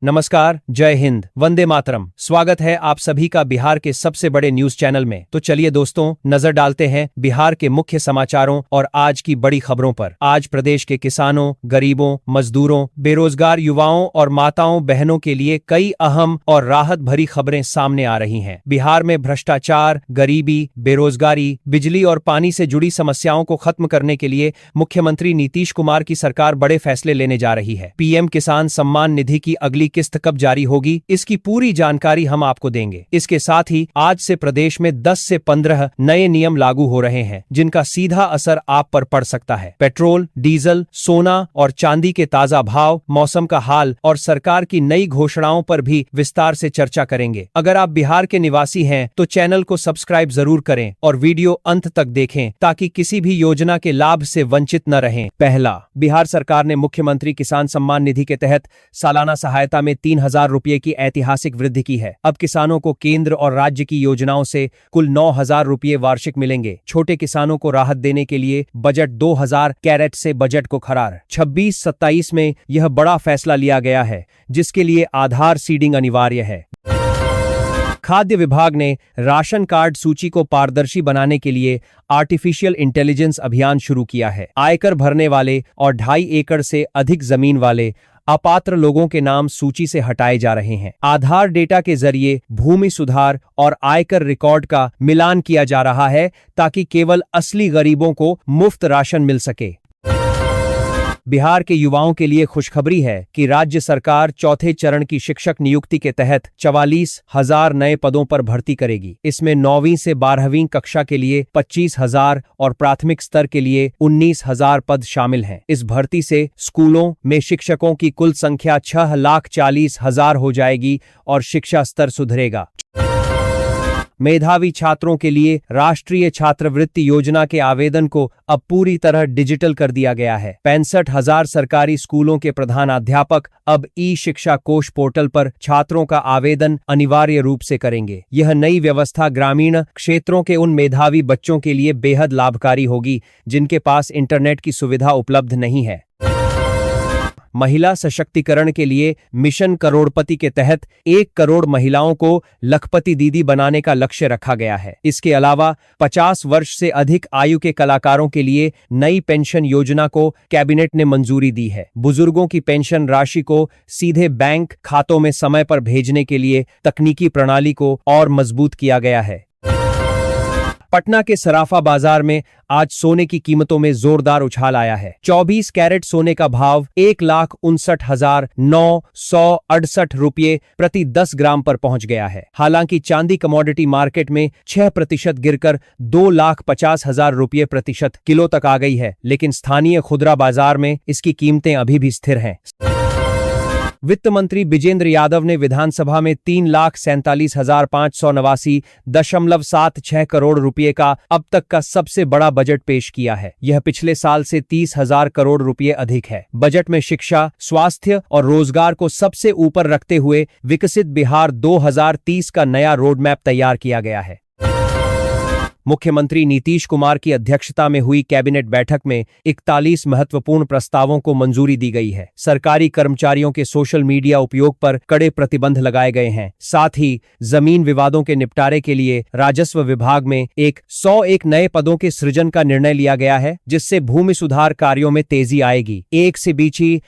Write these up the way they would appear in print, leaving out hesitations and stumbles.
नमस्कार, जय हिंद, वंदे मातरम। स्वागत है आप सभी का बिहार के सबसे बड़े न्यूज चैनल में। तो चलिए दोस्तों, नजर डालते हैं बिहार के मुख्य समाचारों और आज की बड़ी खबरों पर। आज प्रदेश के किसानों, गरीबों, मजदूरों, बेरोजगार युवाओं और माताओं बहनों के लिए कई अहम और राहत भरी खबरें सामने आ रही हैं। बिहार में भ्रष्टाचार, गरीबी, बेरोजगारी, बिजली और पानी से जुड़ी समस्याओं को खत्म करने के लिए मुख्यमंत्री नीतीश कुमार की सरकार बड़े फैसले लेने जा रही है। पीएम किसान सम्मान निधि की अगली किस्त कब जारी होगी, इसकी पूरी जानकारी हम आपको देंगे। इसके साथ ही आज से प्रदेश में 10 से 15 नए नियम लागू हो रहे हैं, जिनका सीधा असर आप पर पड़ सकता है। पेट्रोल, डीजल, सोना और चांदी के ताजा भाव, मौसम का हाल और सरकार की नई घोषणाओं पर भी विस्तार से चर्चा करेंगे। अगर आप बिहार के निवासी हैं तो चैनल को सब्सक्राइब जरूर करें और वीडियो अंत तक देखें ताकि किसी भी योजना के लाभ से वंचित न रहें। पहला, बिहार सरकार ने मुख्यमंत्री किसान सम्मान निधि के तहत सालाना सहायता में 3,000 रुपये की ऐतिहासिक वृद्धि की है। अब किसानों को केंद्र और राज्य की योजनाओं से कुल 9,000 रुपये वार्षिक मिलेंगे। छोटे किसानों को राहत देने के लिए बजट 2000 कैरेट से बजट को करार 26-27 में यह बड़ा फैसला लिया गया है, जिसके लिए आधार सीडिंग अनिवार्य है। खाद्य विभाग ने राशन कार्ड सूची को पारदर्शी बनाने के लिए आर्टिफिशियल इंटेलिजेंस अभियान शुरू किया है। आयकर भरने वाले और 2.5 एकड़ से अधिक जमीन वाले अपात्र लोगों के नाम सूची से हटाए जा रहे हैं। आधार डेटा के जरिए भूमि सुधार और आयकर रिकॉर्ड का मिलान किया जा रहा है ताकि केवल असली गरीबों को मुफ्त राशन मिल सके। बिहार के युवाओं के लिए खुशखबरी है कि राज्य सरकार चौथे चरण की शिक्षक नियुक्ति के तहत 44,000 नए पदों पर भर्ती करेगी। इसमें 9वीं से 12वीं कक्षा के लिए 25,000 और प्राथमिक स्तर के लिए 19,000 पद शामिल हैं। इस भर्ती से स्कूलों में शिक्षकों की कुल संख्या 6,40,000 हो जाएगी और शिक्षा स्तर सुधरेगा। मेधावी छात्रों के लिए राष्ट्रीय छात्रवृत्ति योजना के आवेदन को अब पूरी तरह डिजिटल कर दिया गया है। 65,000 सरकारी स्कूलों के प्रधानाध्यापक अब ई-शिक्षा कोष पोर्टल पर छात्रों का आवेदन अनिवार्य रूप से करेंगे। यह नई व्यवस्था ग्रामीण क्षेत्रों के उन मेधावी बच्चों के लिए बेहद लाभकारी होगी जिनके पास इंटरनेट की सुविधा उपलब्ध नहीं है। महिला सशक्तिकरण के लिए मिशन करोड़पति के तहत 1 करोड़ महिलाओं को लखपति दीदी बनाने का लक्ष्य रखा गया है। इसके अलावा 50 वर्ष से अधिक आयु के कलाकारों के लिए नई पेंशन योजना को कैबिनेट ने मंजूरी दी है। बुजुर्गों की पेंशन राशि को सीधे बैंक खातों में समय पर भेजने के लिए तकनीकी प्रणाली को और मजबूत किया गया है। पटना के सराफा बाजार में आज सोने की कीमतों में जोरदार उछाल आया है। 24 कैरेट सोने का भाव 1,59,968 रुपये प्रति 10 ग्राम पर पहुंच गया है। हालांकि चांदी कमोडिटी मार्केट में 6% गिरकर 2,50,000 रुपये प्रतिशत किलो तक आ गई है, लेकिन स्थानीय खुदरा बाजार में इसकी कीमतें अभी भी स्थिर हैं। वित्त मंत्री बिजेंद्र यादव ने विधानसभा में 3,47,589.76 करोड़ रुपए का अब तक का सबसे बड़ा बजट पेश किया है। यह पिछले साल से 30,000 करोड़ रुपए अधिक है। बजट में शिक्षा, स्वास्थ्य और रोजगार को सबसे ऊपर रखते हुए विकसित बिहार 2030 का नया रोडमैप तैयार किया गया है। मुख्यमंत्री नीतीश कुमार की अध्यक्षता में हुई कैबिनेट बैठक में 41 महत्वपूर्ण प्रस्तावों को मंजूरी दी गई है। सरकारी कर्मचारियों के सोशल मीडिया उपयोग पर कड़े प्रतिबंध लगाए गए हैं। साथ ही जमीन विवादों के निपटारे के लिए राजस्व विभाग में 101 नए पदों के सृजन का निर्णय लिया गया है, जिससे भूमि सुधार कार्यों में तेजी आएगी। एक से बीची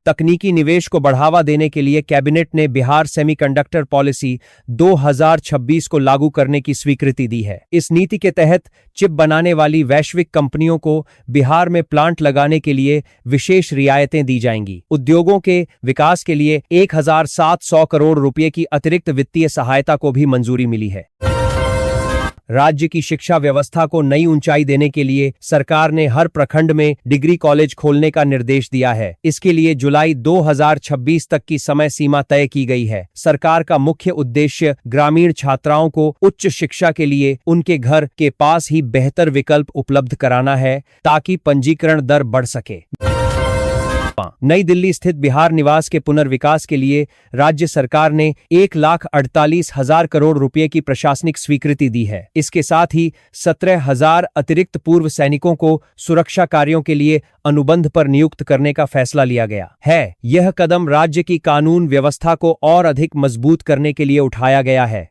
तकनीकी निवेश को बढ़ावा देने के लिए कैबिनेट ने बिहार सेमीकंडक्टर पॉलिसी 2026 को लागू करने की स्वीकृति दी है। इस नीति के तहत चिप बनाने वाली वैश्विक कंपनियों को बिहार में प्लांट लगाने के लिए विशेष रियायतें दी जाएंगी। उद्योगों के विकास के लिए 1,700 करोड़ रुपए की अतिरिक्त वित्तीय सहायता को भी मंजूरी मिली है। राज्य की शिक्षा व्यवस्था को नई ऊंचाई देने के लिए सरकार ने हर प्रखंड में डिग्री कॉलेज खोलने का निर्देश दिया है। इसके लिए जुलाई 2026 तक की समय सीमा तय की गई है। सरकार का मुख्य उद्देश्य ग्रामीण छात्राओं को उच्च शिक्षा के लिए उनके घर के पास ही बेहतर विकल्प उपलब्ध कराना है, ताकि पंजीकरण दर बढ़ सके। नई दिल्ली स्थित बिहार निवास के पुनर्विकास के लिए राज्य सरकार ने 1,48,000 करोड़ रुपए की प्रशासनिक स्वीकृति दी है। इसके साथ ही 17,000 अतिरिक्त पूर्व सैनिकों को सुरक्षा कार्यों के लिए अनुबंध पर नियुक्त करने का फैसला लिया गया है। यह कदम राज्य की कानून व्यवस्था को और अधिक मजबूत करने के लिए उठाया गया है।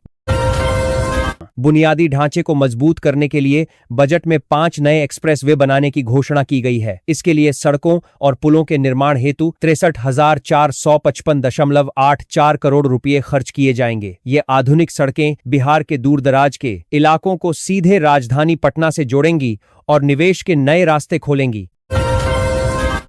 बुनियादी ढांचे को मजबूत करने के लिए बजट में 5 नए एक्सप्रेसवे बनाने की घोषणा की गई है। इसके लिए सड़कों और पुलों के निर्माण हेतु 63,455.84 करोड़ रुपए खर्च किए जाएंगे। ये आधुनिक सड़कें बिहार के दूरदराज के इलाकों को सीधे राजधानी पटना से जोड़ेंगी और निवेश के नए रास्ते खोलेंगी।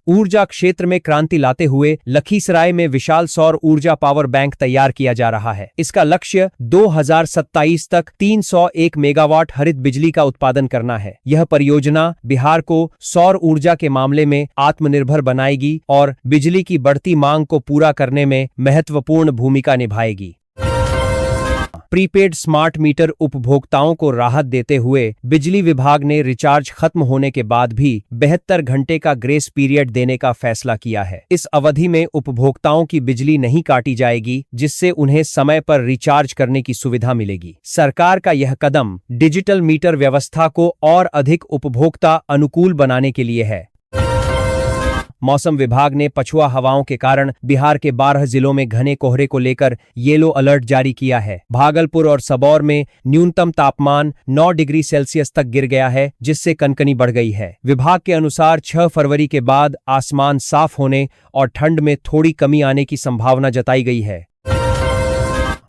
ऊर्जा क्षेत्र में क्रांति लाते हुए लखीसराय में विशाल सौर ऊर्जा पावर बैंक तैयार किया जा रहा है। इसका लक्ष्य 2027 तक 301 मेगावाट हरित बिजली का उत्पादन करना है। यह परियोजना बिहार को सौर ऊर्जा के मामले में आत्मनिर्भर बनाएगी और बिजली की बढ़ती मांग को पूरा करने में महत्वपूर्ण भूमिका निभाएगी। प्रीपेड स्मार्ट मीटर उपभोक्ताओं को राहत देते हुए बिजली विभाग ने रिचार्ज खत्म होने के बाद भी 72 घंटे का ग्रेस पीरियड देने का फैसला किया है। इस अवधि में उपभोक्ताओं की बिजली नहीं काटी जाएगी, जिससे उन्हें समय पर रिचार्ज करने की सुविधा मिलेगी। सरकार का यह कदम डिजिटल मीटर व्यवस्था को और अधिक उपभोक्ता अनुकूल बनाने के लिए है। मौसम विभाग ने पछुआ हवाओं के कारण बिहार के 12 जिलों में घने कोहरे को लेकर येलो अलर्ट जारी किया है। भागलपुर और सबौर में न्यूनतम तापमान 9 डिग्री सेल्सियस तक गिर गया है, जिससे कनकनी बढ़ गई है। विभाग के अनुसार 6 फरवरी के बाद आसमान साफ होने और ठंड में थोड़ी कमी आने की संभावना जताई गई है।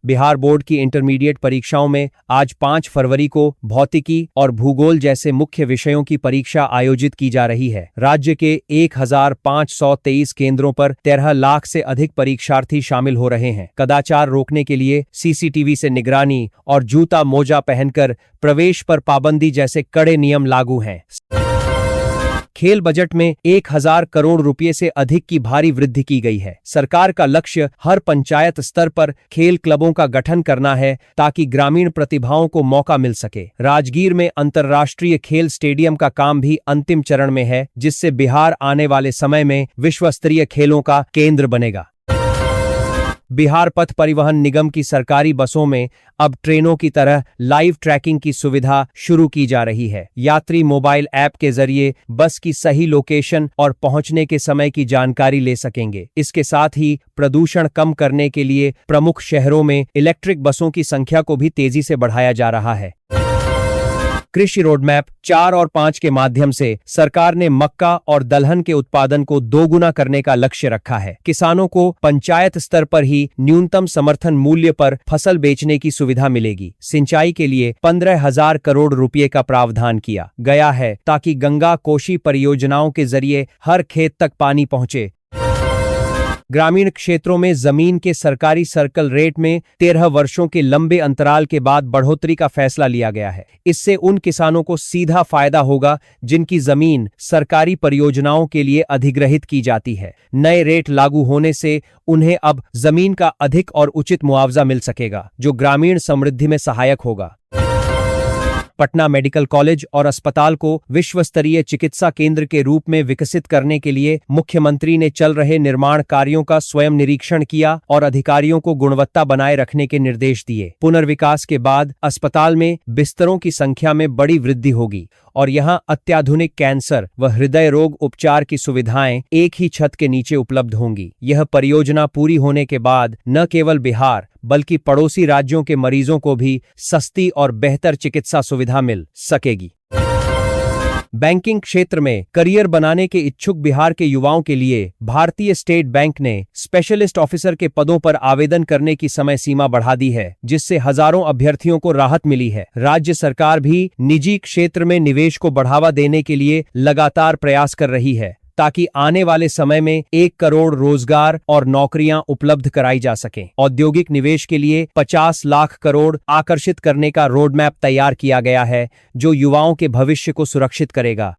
बिहार बोर्ड की इंटरमीडिएट परीक्षाओं में आज 5 फरवरी को भौतिकी और भूगोल जैसे मुख्य विषयों की परीक्षा आयोजित की जा रही है। राज्य के 1,523 केंद्रों पर 13 लाख से अधिक परीक्षार्थी शामिल हो रहे हैं। कदाचार रोकने के लिए सीसीटीवी से निगरानी और जूता मोजा पहनकर प्रवेश पर पाबंदी जैसे कड़े नियम लागू हैं। खेल बजट में 1,000 करोड़ रुपए से अधिक की भारी वृद्धि की गई है। सरकार का लक्ष्य हर पंचायत स्तर पर खेल क्लबों का गठन करना है, ताकि ग्रामीण प्रतिभाओं को मौका मिल सके। राजगीर में अंतर्राष्ट्रीय खेल स्टेडियम का काम भी अंतिम चरण में है, जिससे बिहार आने वाले समय में विश्व स्तरीय खेलों का केंद्र बनेगा। बिहार पथ परिवहन निगम की सरकारी बसों में अब ट्रेनों की तरह लाइव ट्रैकिंग की सुविधा शुरू की जा रही है। यात्री मोबाइल ऐप के जरिए बस की सही लोकेशन और पहुंचने के समय की जानकारी ले सकेंगे। इसके साथ ही प्रदूषण कम करने के लिए प्रमुख शहरों में इलेक्ट्रिक बसों की संख्या को भी तेजी से बढ़ाया जा रहा है। कृषि रोडमैप 4 और 5 के माध्यम से सरकार ने मक्का और दलहन के उत्पादन को दोगुना करने का लक्ष्य रखा है। किसानों को पंचायत स्तर पर ही न्यूनतम समर्थन मूल्य पर फसल बेचने की सुविधा मिलेगी। सिंचाई के लिए 15,000 करोड़ रुपए का प्रावधान किया गया है, ताकि गंगा कोशी परियोजनाओं के जरिए हर खेत तक पानी पहुंचे। ग्रामीण क्षेत्रों में जमीन के सरकारी सर्कल रेट में 13 वर्षों के लंबे अंतराल के बाद बढ़ोतरी का फैसला लिया गया है। इससे उन किसानों को सीधा फायदा होगा जिनकी जमीन सरकारी परियोजनाओं के लिए अधिग्रहित की जाती है। नए रेट लागू होने से उन्हें अब जमीन का अधिक और उचित मुआवजा मिल सकेगा, जो ग्रामीण समृद्धि में सहायक होगा। पटना मेडिकल कॉलेज और अस्पताल को विश्व स्तरीय चिकित्सा केंद्र के रूप में विकसित करने के लिए मुख्यमंत्री ने चल रहे निर्माण कार्यों का स्वयं निरीक्षण किया और अधिकारियों को गुणवत्ता बनाए रखने के निर्देश दिए। पुनर्विकास के बाद अस्पताल में बिस्तरों की संख्या में बड़ी वृद्धि होगी और यहां अत्याधुनिक कैंसर व हृदय रोग उपचार की सुविधाएं एक ही छत के नीचे उपलब्ध होंगी। यह परियोजना पूरी होने के बाद न केवल बिहार बल्कि पड़ोसी राज्यों के मरीजों को भी सस्ती और बेहतर चिकित्सा सुविधा मिल सकेगी। बैंकिंग क्षेत्र में करियर बनाने के इच्छुक बिहार के युवाओं के लिए भारतीय स्टेट बैंक ने स्पेशलिस्ट ऑफिसर के पदों पर आवेदन करने की समय सीमा बढ़ा दी है, जिससे हजारों अभ्यर्थियों को राहत मिली है। राज्य सरकार भी निजी क्षेत्र में निवेश को बढ़ावा देने के लिए लगातार प्रयास कर रही है, ताकि आने वाले समय में 1 करोड़ रोजगार और नौकरियां उपलब्ध कराई जा सकें। औद्योगिक निवेश के लिए 50 लाख करोड़ आकर्षित करने का रोडमैप तैयार किया गया है, जो युवाओं के भविष्य को सुरक्षित करेगा।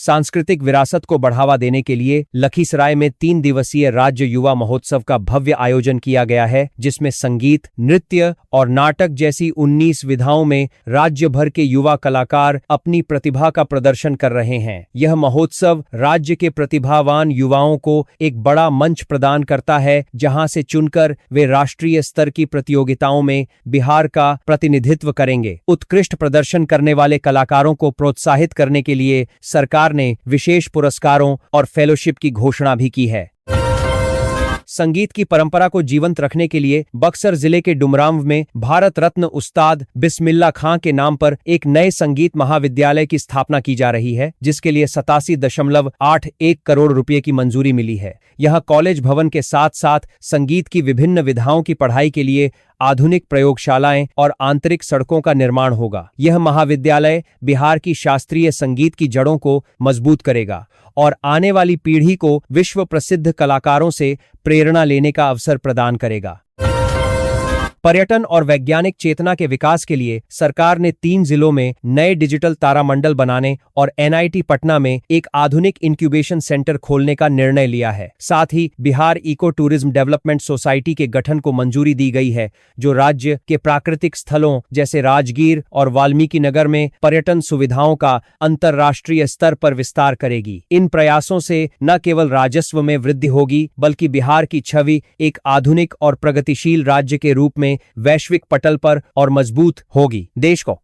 सांस्कृतिक विरासत को बढ़ावा देने के लिए लखीसराय में 3 दिवसीय राज्य युवा महोत्सव का भव्य आयोजन किया गया है, जिसमें संगीत, नृत्य और नाटक जैसी 19 विधाओं में राज्य भर के युवा कलाकार अपनी प्रतिभा का प्रदर्शन कर रहे हैं। यह महोत्सव राज्य के प्रतिभावान युवाओं को एक बड़ा मंच प्रदान करता है, जहां से चुनकर वे राष्ट्रीय स्तर की प्रतियोगिताओं में बिहार का प्रतिनिधित्व करेंगे। उत्कृष्ट प्रदर्शन करने वाले कलाकारों को प्रोत्साहित करने के लिए सरकार ने विशेष पुरस्कारों और फेलोशिप की घोषणा भी की है। संगीत की परंपरा को जीवंत रखने के लिए बक्सर जिले के डुमरांव में भारत रत्न उस्ताद बिस्मिल्लाह खां के नाम पर एक नए संगीत महाविद्यालय की स्थापना की जा रही है, जिसके लिए 87.81 करोड़ रुपए की मंजूरी मिली है। यह कॉलेज भवन के साथ साथ संगीत की विभिन्न विधाओं की पढ़ाई के लिए आधुनिक प्रयोगशालाएं और आंतरिक सड़कों का निर्माण होगा। यह महाविद्यालय बिहार की शास्त्रीय संगीत की जड़ों को मजबूत करेगा और आने वाली पीढ़ी को विश्व प्रसिद्ध कलाकारों से प्रेरणा लेने का अवसर प्रदान करेगा। पर्यटन और वैज्ञानिक चेतना के विकास के लिए सरकार ने 3 जिलों में नए डिजिटल तारामंडल बनाने और एनआईटी पटना में एक आधुनिक इंक्यूबेशन सेंटर खोलने का निर्णय लिया है। साथ ही Bihar eco tourism development society के गठन को मंजूरी दी गई है, जो राज्य के प्राकृतिक स्थलों जैसे राजगीर और वाल्मीकि नगर में पर्यटन सुविधाओं का अंतर्राष्ट्रीय स्तर पर विस्तार करेगी। इन प्रयासों से न केवल राजस्व में वृद्धि होगी, बल्कि बिहार की छवि एक आधुनिक और प्रगतिशील राज्य के रूप में वैश्विक पटल पर और मजबूत होगी। देश को